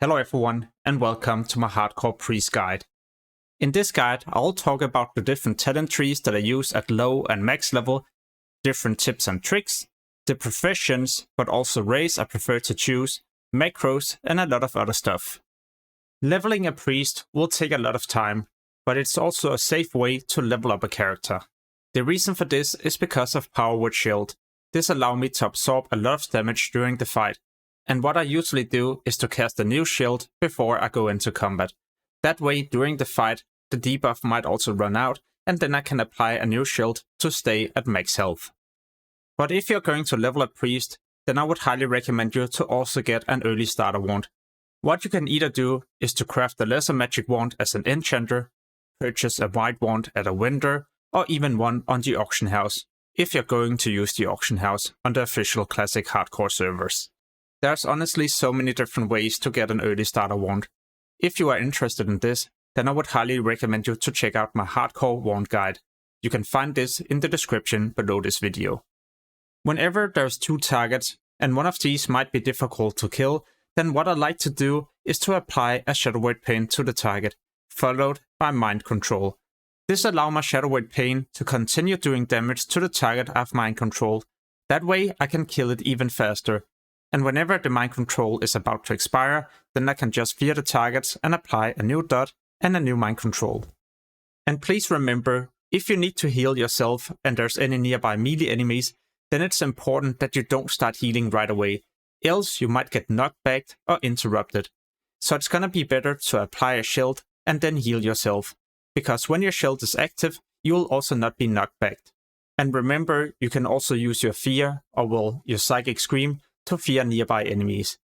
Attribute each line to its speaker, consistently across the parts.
Speaker 1: Hello everyone, and welcome to my Hardcore Priest guide. In this guide, I'll talk about the different talent trees that I use at low and max level, different tips and tricks, the professions, but also race I prefer to choose, macros, and a lot of other stuff. Leveling a priest will take a lot of time, but it's also a safe way to level up a character. The reason for this is because of Power with Shield. This allows me to absorb a lot of damage during the fight. And what I usually do is to cast a new shield before I go into combat. That way, during the fight, the debuff might also run out, and then I can apply a new shield to stay at max health. But if you're going to level a priest, then I would highly recommend you to also get an early starter wand. What you can either do is to craft the lesser magic wand as an enchanter, purchase a white wand at a vendor, or even one on the auction house, if you're going to use the auction house on the official classic hardcore servers. There's honestly so many different ways to get an early starter wand. If you are interested in this, then I would highly recommend you to check out my hardcore wand guide. You can find this in the description below this video. Whenever there's two targets, and one of these might be difficult to kill, then what I like to do is to apply a Shadow Word Pain to the target, followed by Mind Control. This allows my Shadow Word Pain to continue doing damage to the target I've mind controlled. That way I can kill it even faster. And whenever the mind control is about to expire, then I can just fear the targets and apply a new dot and a new mind control. And please remember, if you need to heal yourself and there's any nearby melee enemies, then it's important that you don't start healing right away, else you might get knocked back or interrupted. So it's gonna be better to apply a shield and then heal yourself, because when your shield is active, you will also not be knocked back. And remember, you can also use your fear, or your psychic scream, to fear nearby enemies.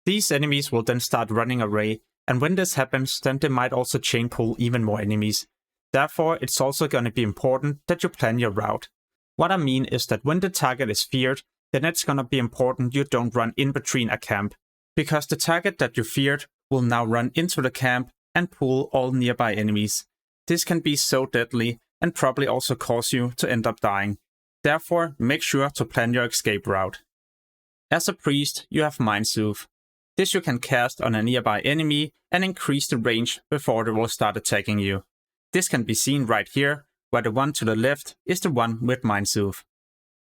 Speaker 1: These enemies will then start running away, and when this happens, then they might also chain pull even more enemies. Therefore, it's also going to be important that you plan your route. What I mean is that when the target is feared, then it's going to be important you don't run in between a camp, because the target that you feared will now run into the camp and pull all nearby enemies. This can be so deadly and probably also cause you to end up dying. Therefore, make sure to plan your escape route. As a priest, you have Mind Soothe. This you can cast on a nearby enemy and increase the range before they will start attacking you. This can be seen right here, where the one to the left is the one with Mind Soothe.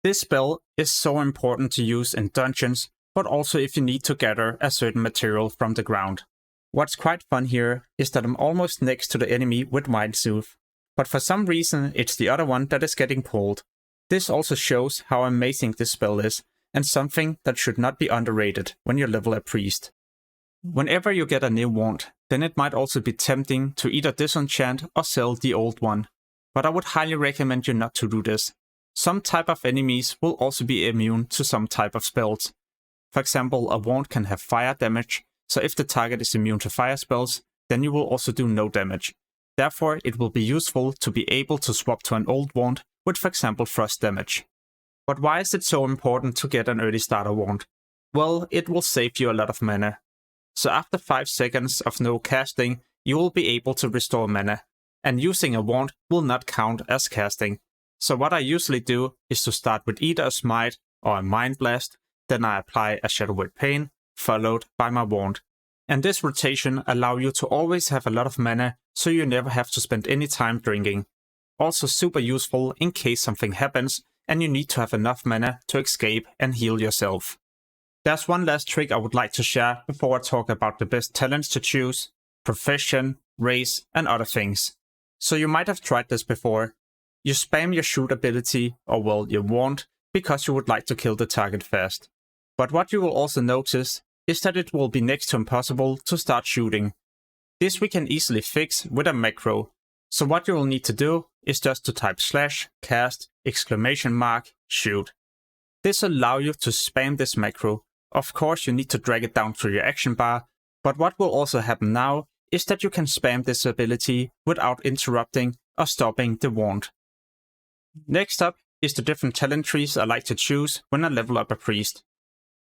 Speaker 1: This spell is so important to use in dungeons, but also if you need to gather a certain material from the ground. What's quite fun here is that I'm almost next to the enemy with Mind Soothe, but for some reason it's the other one that is getting pulled. This also shows how amazing this spell is, and something that should not be underrated when you level a priest. Whenever you get a new wand, then it might also be tempting to either disenchant or sell the old one, but I would highly recommend you not to do this. Some type of enemies will also be immune to some type of spells. For example, a wand can have fire damage, so if the target is immune to fire spells, then you will also do no damage. Therefore, it will be useful to be able to swap to an old wand with, for example, frost damage. But why is it so important to get an early starter wand? Well, it will save you a lot of mana. So after 5 seconds of no casting, you will be able to restore mana, and using a wand will not count as casting. So what I usually do is to start with either a smite or a mind blast, then I apply a Shadow Word Pain, followed by my wand. And this rotation allows you to always have a lot of mana, so you never have to spend any time drinking. Also super useful in case something happens and you need to have enough mana to escape and heal yourself. There's one last trick I would like to share before I talk about the best talents to choose, profession, race, and other things. So you might have tried this before. You spam your shoot ability, or your wand, because you would like to kill the target fast. But what you will also notice is that it will be next to impossible to start shooting. This we can easily fix with a macro. So what you will need to do is just to type /cast !shoot. This allows you to spam this macro. Of course you need to drag it down through your action bar, but what will also happen now is that you can spam this ability without interrupting or stopping the wand. Next up is the different talent trees I like to choose when I level up a priest.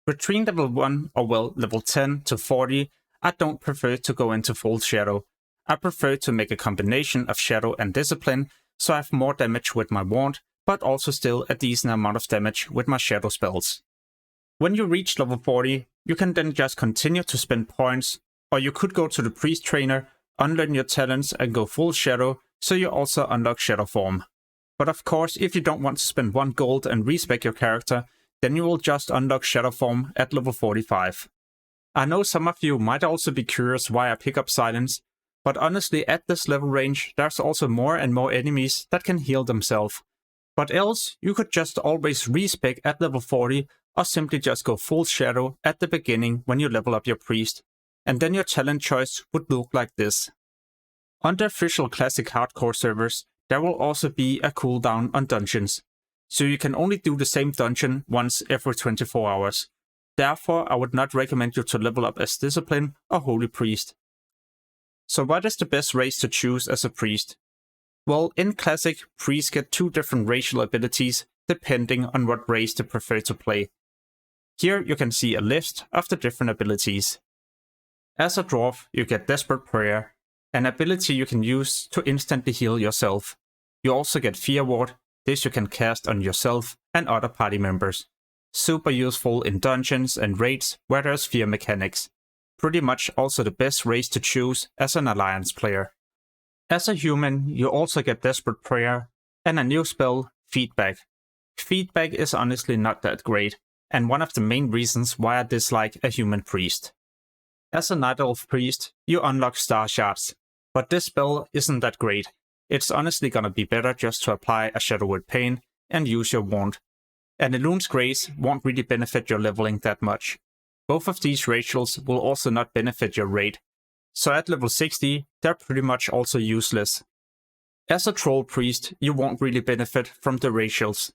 Speaker 1: Between level 1 or level 10 to 40, I don't prefer to go into full shadow. I prefer to make a combination of shadow and discipline, so I have more damage with my wand, but also still a decent amount of damage with my shadow spells. When you reach level 40, you can then just continue to spend points or you could go to the priest trainer, unlearn your talents and go full shadow, so you also unlock shadow form. But of course, if you don't want to spend 1 gold and respec your character, then you will just unlock shadow form at level 45. I know some of you might also be curious why I pick up silence, but honestly at this level range there's also more and more enemies that can heal themselves. But else, you could just always respec at level 40 or simply just go full shadow at the beginning when you level up your priest, and then your talent choice would look like this. On the official classic hardcore servers, there will also be a cooldown on dungeons, so you can only do the same dungeon once every 24 hours. Therefore, I would not recommend you to level up as Discipline or Holy Priest. So what is the best race to choose as a priest? Well, in Classic, priests get 2 different racial abilities depending on what race they prefer to play. Here you can see a list of the different abilities. As a dwarf, you get Desperate Prayer, an ability you can use to instantly heal yourself. You also get Fear Ward, this you can cast on yourself and other party members. Super useful in dungeons and raids where there's fear mechanics. Pretty much also the best race to choose as an alliance player. As a human, you also get Desperate Prayer and a new spell, Feedback. Feedback is honestly not that great, and one of the main reasons why I dislike a human priest. As a Night Elf priest, you unlock Star Shards, but this spell isn't that great. It's honestly gonna be better just to apply a Shadow Word Pain and use your wand. And Elune's Grace won't really benefit your leveling that much. Both of these racials will also not benefit your raid, so at level 60 they're pretty much also useless. As a Troll priest, you won't really benefit from the racials.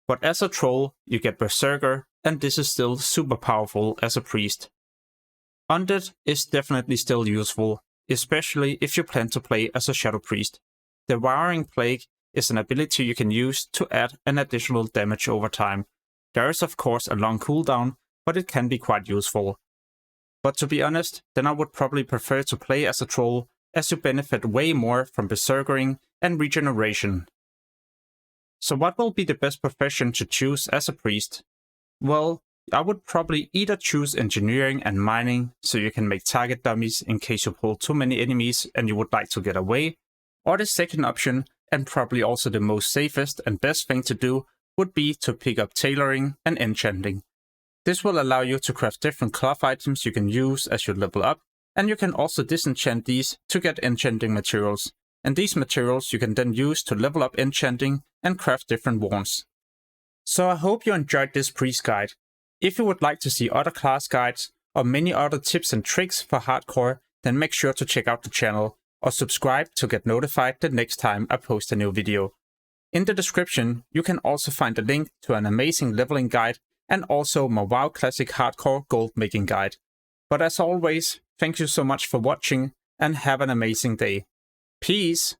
Speaker 1: But as a Troll, you get Berserker, and this is still super powerful as a priest. Undead is definitely still useful, especially if you plan to play as a Shadow Priest. Devouring Plague is an ability you can use to add an additional damage over time. There is of course a long cooldown, but it can be quite useful. But to be honest, then I would probably prefer to play as a Troll, as you benefit way more from Berserkering and regeneration. So what will be the best profession to choose as a priest? Well, I would probably either choose engineering and mining, so you can make target dummies in case you pull too many enemies and you would like to get away, or the second option, and probably also the most safest and best thing to do, would be to pick up tailoring and enchanting. This will allow you to craft different cloth items you can use as you level up, and you can also disenchant these to get enchanting materials, and these materials you can then use to level up enchanting and craft different wands. So I hope you enjoyed this priest guide. If you would like to see other class guides or many other tips and tricks for hardcore, then make sure to check out the channel or subscribe to get notified the next time I post a new video. In the description, you can also find a link to an amazing leveling guide and also my WoW Classic Hardcore gold making guide. But as always, thank you so much for watching and have an amazing day. Peace!